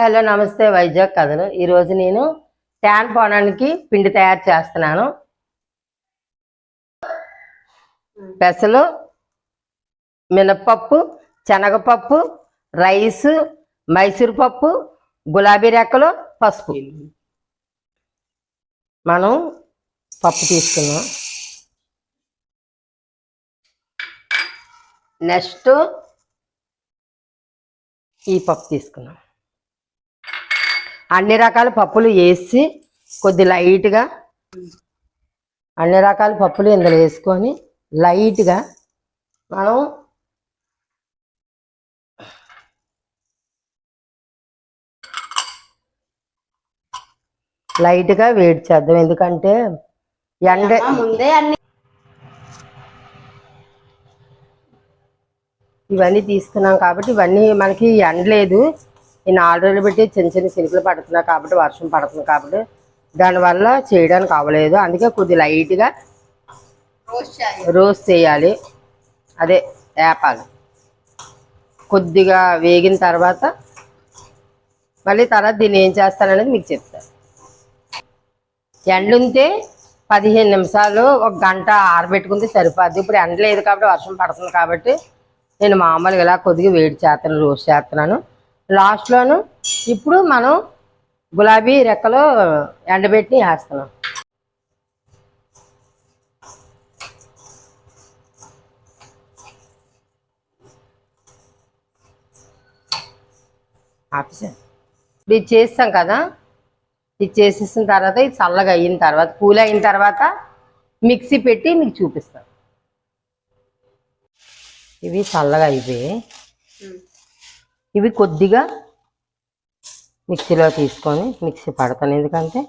Hello నమస్తే వైజాగ్ కథలు. ఈరోజు నేను ట్యాన్ పోవడానికి పిండి తయారు చేస్తున్నాను. పెసలు, మినప్పప్పు, శనగపప్పు, రైస్, మైసూర్ పప్పు, గులాబీ రెక్కలు, పసుపు. మనం పప్పు తీసుకున్నాం. నెక్స్ట్ ఈ పప్పు తీసుకున్నాం. అన్ని రకాల పప్పులు వేసి కొద్ది లైట్గా అన్ని రకాల పప్పులు ఇందులో వేసుకొని లైట్గా మనం లైట్గా వేడి చేద్దాం. ఎందుకంటే ఎండ ముందే అన్ని ఇవన్నీ తీసుకున్నాం కాబట్టి ఇవన్నీ మనకి ఎండలేదు. ఈ 4 రోజులు పెట్టి చిన్న చిన్న చినుకులు పడుతున్నాయి కాబట్టి వర్షం పడుతుంది కాబట్టి దానివల్ల చేయడానికి అవ్వలేదు. అందుకే కొద్ది లైట్గా రోస్ట్ చేయాలి, అదే వేపాలి. కొద్దిగా వేగిన తర్వాత మళ్ళీ తర్వాత దీన్ని ఏం చేస్తాననేది మీకు చెప్తాను. ఎండుంటే 15 నిమిషాలు 1 గంట ఆరబెట్టుకుంటే సరిపోద్ది. ఇప్పుడు ఎండ లేదు కాబట్టి వర్షం పడుతుంది కాబట్టి నేను మామూలుగా ఇలా కొద్దిగా వేడి చేస్తున్నాను, రోస్ట్ చేస్తున్నాను. లాస్ట్లోను ఇప్పుడు మనం గులాబీ రెక్కలు ఎండబెట్టి వేస్తున్నాం. ఆపేసాను. ఇప్పుడు ఇది చేస్తాం కదా, ఇది చేసేసిన తర్వాత ఇది చల్లగా అయిన తర్వాత కూల్ అయిన తర్వాత మిక్సీ పెట్టి మీకు చూపిస్తాను. ఇవి చల్లగా అయిపోయి ఇవి కొద్దిగా మిక్సీలో తీసుకొని మిక్సీ పడతాను. ఎందుకంటే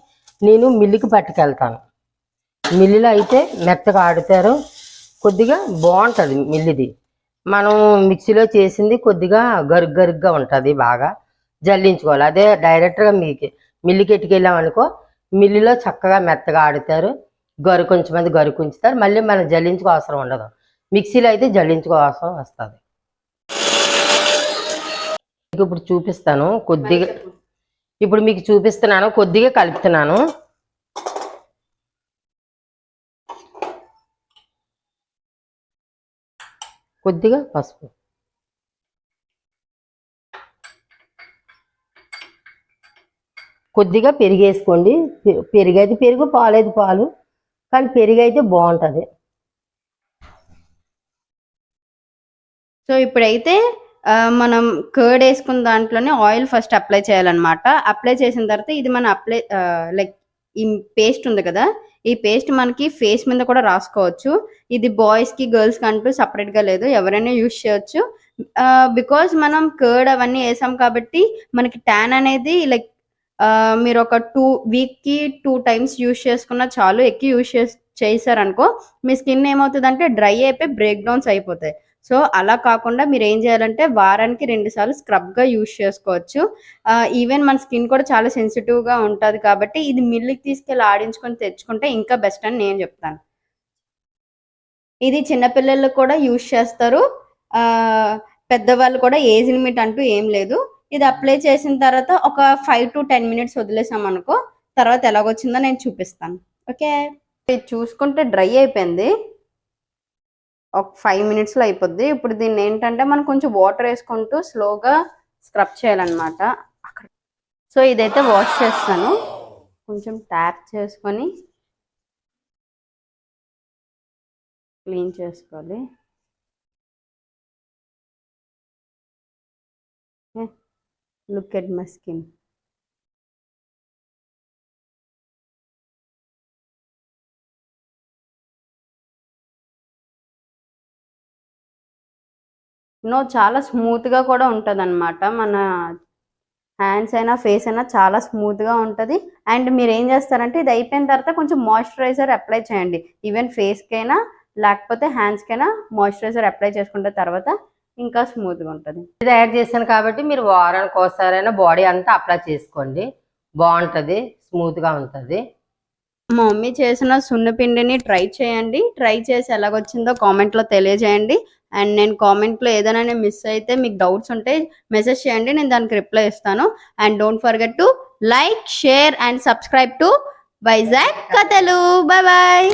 నేను మిల్లుకి పట్టుకెళ్తాను. మిల్లులో అయితే మెత్తగా ఆడుతారు, కొద్దిగా బాగుంటుంది మిల్లుది. మనం మిక్సీలో చేసింది కొద్దిగా గరుగ్గా ఉంటుంది, బాగా జల్లించుకోవాలి. అదే డైరెక్ట్గా మిల్లుకి ఎట్టుకెళ్ళామనుకో మిల్లులో చక్కగా మెత్తగా ఆడుతారు, కొంచెమంది గరుకు ఉంచుతారు. మళ్ళీ మనం జల్లించుకో అవసరం ఉండదు. మిక్సీలో అయితే జల్లించుకో అవసరం వస్తుంది. ఇప్పుడు చూపిస్తాను కొద్దిగా. ఇప్పుడు మీకు చూపిస్తున్నాను, కొద్దిగా కలుపుతున్నాను. కొద్దిగా పసుపు, కొద్దిగా పెరుగు వేసుకోండి. పెరుగు అయితే పెరుగు, పాలు అయితే పాలు, కానీ పెరుగు అయితే బాగుంటుంది. సో ఇప్పుడైతే మనం కర్డ్ వేసుకున్న దాంట్లోనే ఆయిల్ ఫస్ట్ అప్లై చేయాలన్నమాట. అప్లై చేసిన తర్వాత ఇది మన లైక్ ఈ పేస్ట్ ఉంది కదా, ఈ పేస్ట్ మనకి ఫేస్ మీద కూడా రాసుకోవచ్చు. ఇది బాయ్స్కి గర్ల్స్కి అంటూ సపరేట్గా లేదు, ఎవరైనా యూజ్ చేయొచ్చు. బికాజ్ మనం కర్డ్ అవన్నీ వేసాం కాబట్టి మనకి ట్యాన్ అనేది లైక్ మీరు ఒక 2 వీక్కి 2 టైమ్స్ యూజ్ చేసుకున్నా చాలు. ఎక్కువ యూజ్ చేశారనుకో మీ స్కిన్ ఏమవుతుందంటే డ్రై అయిపోయి బ్రేక్ డౌన్స్ అయిపోతాయి. సో అలా కాకుండా మీరు ఏం చేయాలంటే వారానికి 2 సార్లు స్క్రబ్గా యూజ్ చేసుకోవచ్చు. ఈవెన్ మన స్కిన్ కూడా చాలా సెన్సిటివ్గా ఉంటుంది కాబట్టి ఇది మిల్లుకి తీసుకెళ్ళి ఆడించుకొని తెచ్చుకుంటే ఇంకా బెస్ట్ అని నేను చెప్తాను. ఇది చిన్నపిల్లలు కూడా యూజ్ చేస్తారు, పెద్దవాళ్ళు కూడా ఏజ్ లిమిట్ అంటూ ఏం లేదు. ఇది అప్లై చేసిన తర్వాత ఒక 5 to 10 మినిట్స్ వదిలేసాం అనుకో, తర్వాత ఎలాగొచ్చిందో నేను చూపిస్తాను. ఓకే, ఇది చూసుకుంటే డ్రై అయిపోయింది, ఒక 5 మినిట్స్లో అయిపోద్ది. ఇప్పుడు దీన్ని ఏంటంటే మనం కొంచెం వాటర్ వేసుకుంటూ స్లోగా స్క్రబ్ చేయాలన్నమాట. సో ఇదైతే వాష్ చేస్తాను, కొంచెం ట్యాప్ చేసుకొని క్లీన్ చేసుకోవాలి. Look at my skin. చాలా స్మూత్గా కూడా ఉంటుంది అనమాట. మన హ్యాండ్స్ అయినా ఫేస్ అయినా చాలా స్మూత్గా ఉంటుంది. అండ్ మీరు ఏం చేస్తారంటే ఇది అయిపోయిన తర్వాత కొంచెం మాయిశ్చరైజర్ అప్లై చేయండి. ఈవెన్ ఫేస్కైనా లేకపోతే హ్యాండ్స్కైనా మాయిశ్చరైజర్ అప్లై చేసుకుంటే తర్వాత ఇంకా స్మూత్గా ఉంటుంది. ఇది తయారు చేశాను కాబట్టి మీరు వారానికి ఒకసారైనా బాడీ అంతా అప్లై చేసుకోండి, బాగుంటుంది, స్మూత్గా ఉంటుంది. మా మమ్మీ చేసిన సున్నపిండిని ట్రై చేయండి. ట్రై చేసి ఎలాగొచ్చిందో కామెంట్లో తెలియజేయండి. అండ్ నేను కామెంట్లో ఏదైనా నేను మిస్ అయితే మీకు డౌట్స్ ఉంటే మెసేజ్ చేయండి, నేను దానికి రిప్లై ఇస్తాను. And don't forget to like, share and subscribe to Vizag కథలు. Bye bye.